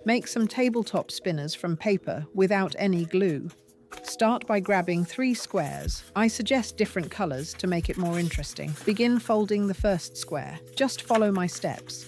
Make some tabletop spinners from paper without any glue. Start by grabbing 3 squares. I suggest different colors to make it more interesting. Begin folding the first square. Just follow my steps.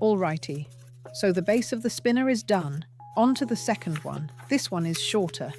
Alrighty, so the base of the spinner is done. On to the second one. This one is shorter.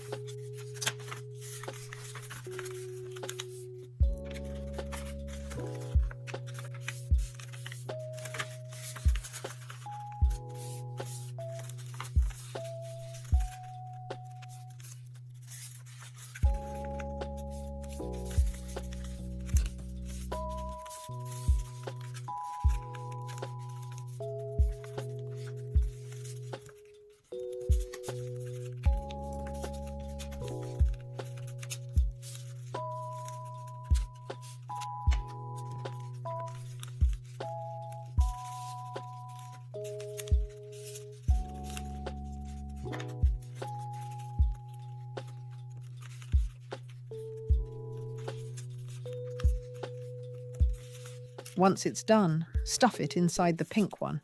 Once it's done, stuff it inside the pink one.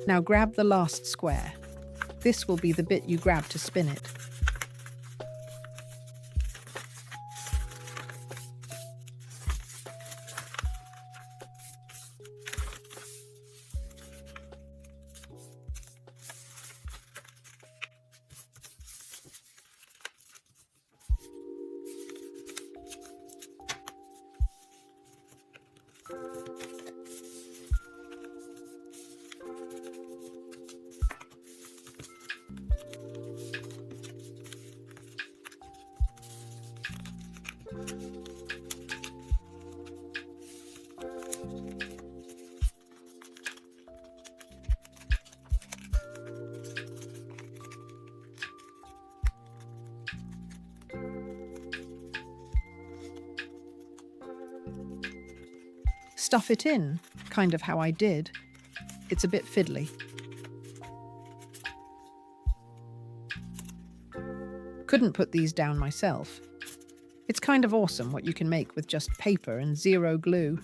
Now grab the last square. This will be the bit you grab to spin it. Stuff it in, kind of how I did. It's a bit fiddly. Couldn't put these down myself. It's kind of awesome what you can make with just paper and zero glue.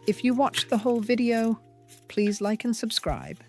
If you watched the whole video, please like and subscribe.